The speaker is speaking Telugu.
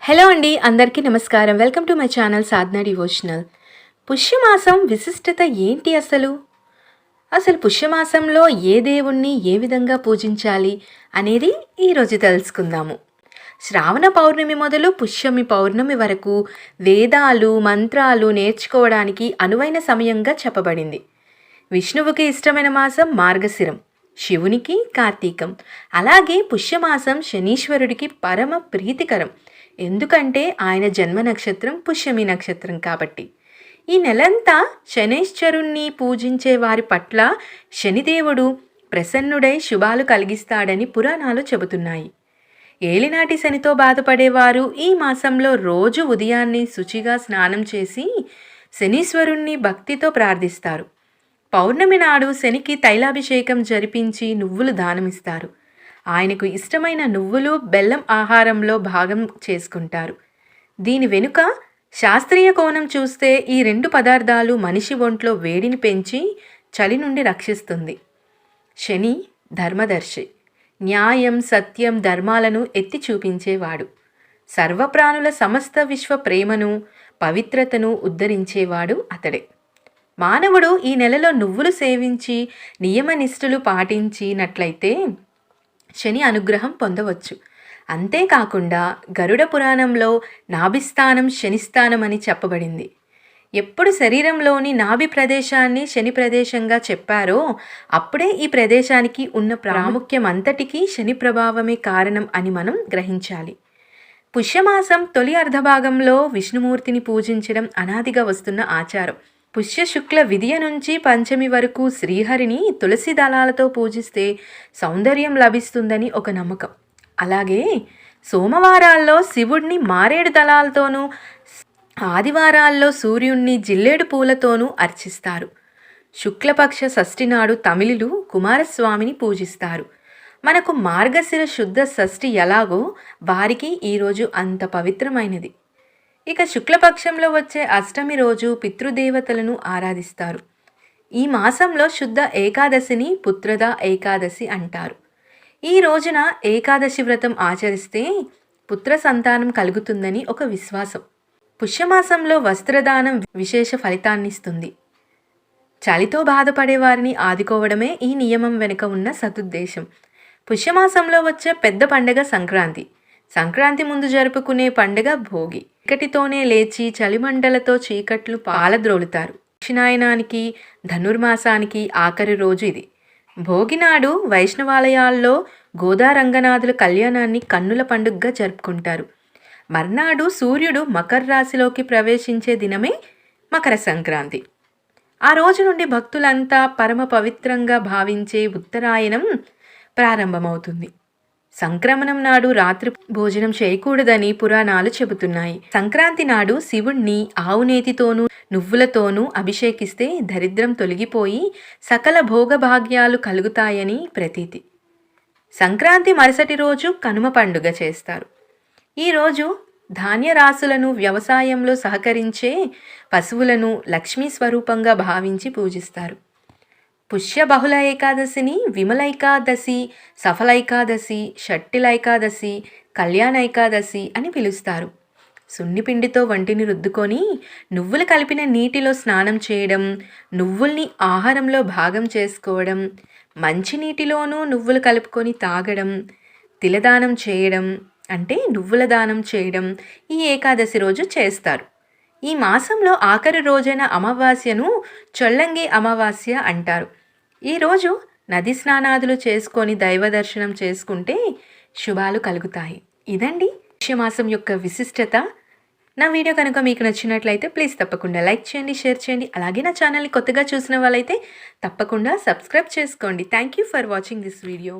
హలో అండి, అందరికీ నమస్కారం. Welcome to my channel Sadhana devotional. పుష్యమాసం విశిష్టత ఏంటి అసలు? పుష్యమాసంలో ఏ దేవుణ్ణి ఏ విధంగా పూజించాలి అనేది ఈరోజు తెలుసుకుందాము. శ్రావణ పౌర్ణమి మొదలు పుష్యమి పౌర్ణమి వరకు వేదాలు, మంత్రాలు నేర్చుకోవడానికి అనువైన సమయంగా చెప్పబడింది. విష్ణువుకి ఇష్టమైన మాసం మార్గశిరం, శివునికి కార్తీకం. అలాగే పుష్యమాసం శనీశ్వరుడికి పరమ ప్రీతికరం. ఎందుకంటే ఆయన జన్మ నక్షత్రం పుష్యమి నక్షత్రం కాబట్టి. ఈ నెలంతా శనైశ్వరుణ్ణి పూజించే వారి పట్ల శనిదేవుడు ప్రసన్నుడై శుభాలు కలిగిస్తాడని పురాణాలు చెబుతున్నాయి. ఏలినాటి శనితో బాధపడేవారు ఈ మాసంలో రోజు ఉదయాన్నే శుచిగా స్నానం చేసి శనీశ్వరుణ్ణి భక్తితో ప్రార్థిస్తారు. పౌర్ణమి నాడు శనికి తైలాభిషేకం జరిపించి నువ్వులు దానమిస్తారు. ఆయనకు ఇష్టమైన నువ్వులు, బెల్లం ఆహారంలో భాగం చేసుకుంటారు. దీని వెనుక శాస్త్రీయ కోణం చూస్తే ఈ రెండు పదార్థాలు మనిషి ఒంట్లో వేడిని పెంచి చలి నుండి రక్షిస్తుంది. శని ధర్మదర్శి, న్యాయం, సత్యం, ధర్మాలను ఎత్తి చూపించేవాడు. సర్వప్రాణుల సమస్త విశ్వ ప్రేమను, పవిత్రతను ఉద్ధరించేవాడు అతడే. మానవుడు ఈ నెలలో నువ్వులు సేవించి నియమనిష్ఠులు పాటించినట్లయితే శని అనుగ్రహం పొందవచ్చు. అంతేకాకుండా గరుడ పురాణంలో నాభిస్థానం శనిస్థానం అని చెప్పబడింది. ఎప్పుడు శరీరంలోని నాభి ప్రదేశాన్ని శని ప్రదేశంగా చెప్పారో అప్పుడే ఈ ప్రదేశానికి ఉన్న ప్రాముఖ్యం అంతటికీ శని ప్రభావమే కారణం అని మనం గ్రహించాలి. పుష్యమాసం తొలి అర్ధభాగంలో విష్ణుమూర్తిని పూజించడం అనాదిగా వస్తున్న ఆచారం. పుష్య శుక్ల విదియ నుంచి పంచమి వరకు శ్రీహరిని తులసి దళాలతో పూజిస్తే సౌందర్యం లభిస్తుందని ఒక నమ్మకం. అలాగే సోమవారాల్లో శివుడిని మారేడు దళాలతోనూ, ఆదివారాల్లో సూర్యుణ్ణి జిల్లేడు పూలతోనూ అర్చిస్తారు. శుక్లపక్ష షష్ఠి నాడు తమిళులు కుమారస్వామిని పూజిస్తారు. మనకు మార్గశిర శుద్ధ షష్ఠి ఎలాగో వారికి ఈరోజు అంత పవిత్రమైనది. ఇక శుక్లపక్షంలో వచ్చే అష్టమి రోజు పితృదేవతలను ఆరాధిస్తారు. ఈ మాసంలో శుద్ధ ఏకాదశిని పుత్రద ఏకాదశి అంటారు. ఈ రోజున ఏకాదశి వ్రతం ఆచరిస్తే పుత్ర సంతానం కలుగుతుందని ఒక విశ్వాసం. పుష్యమాసంలో వస్త్రదానం విశేష ఫలితాన్నిస్తుంది. చలితో బాధపడే వారిని ఆదుకోవడమే ఈ నియమం వెనుక ఉన్న సదుద్దేశం. పుష్యమాసంలో వచ్చే పెద్ద పండగ సంక్రాంతి. సంక్రాంతి ముందు జరుపుకునే పండుగ భోగి. చీకటితోనే లేచి చలిమంటలతో చీకట్లు పాలద్రోలుతారు. దక్షిణాయనానికి, ధనుర్మాసానికి ఆఖరి రోజు ఇది. భోగినాడు వైష్ణవాలయాల్లో గోదారంగనాథుల కళ్యాణాన్ని కన్నుల పండుగగా జరుపుకుంటారు. మర్నాడు సూర్యుడు మకర రాశిలోకి ప్రవేశించే దినమే మకర సంక్రాంతి. ఆ రోజు నుండి భక్తులంతా పరమ పవిత్రంగా భావించే ఉత్తరాయణం ప్రారంభమవుతుంది. సంక్రమణం నాడు రాత్రి భోజనం చేయకూడదని పురాణాలు చెబుతున్నాయి. సంక్రాంతి నాడు శివుణ్ణి ఆవునేతితోనూ నువ్వులతోనూ అభిషేకిస్తే దరిద్రం తొలగిపోయి సకల భోగభాగ్యాలు కలుగుతాయని ప్రతీతి. సంక్రాంతి మరుసటి రోజు కనుమ పండుగ చేస్తారు. ఈరోజు ధాన్యరాశులను, వ్యవసాయంలో సహకరించే పశువులను లక్ష్మీ స్వరూపంగా భావించి పూజిస్తారు. పుష్య బహుళ ఏకాదశిని విమలైకాదశి, సఫలైకాదశి, షట్టిలైకాదశి, కళ్యాణ ఏకాదశి అని పిలుస్తారు. సున్నిపిండితో వంటిని రుద్దుకొని నువ్వులు కలిపిన నీటిలో స్నానం చేయడం, నువ్వుల్ని ఆహారంలో భాగం చేసుకోవడం, మంచినీటిలోనూ నువ్వులు కలుపుకొని తాగడం, తిలదానం చేయడం అంటే నువ్వుల దానం చేయడం ఈ ఏకాదశి రోజు చేస్తారు. ఈ మాసంలో ఆఖరి రోజైన అమావాస్యను చొల్లంగి అమావాస్య అంటారు. ఈరోజు నది స్నానాదులు చేసుకొని దైవ దర్శనం చేసుకుంటే శుభాలు కలుగుతాయి. ఇదండి పుష్యమాసం యొక్క విశిష్టత. నా వీడియో కనుక మీకు నచ్చినట్లయితే ప్లీజ్ తప్పకుండా లైక్ చేయండి, షేర్ చేయండి. అలాగే నా ఛానల్ని కొత్తగా చూసిన వాళ్ళైతే తప్పకుండా సబ్స్క్రైబ్ చేసుకోండి. Thank you for watching this video.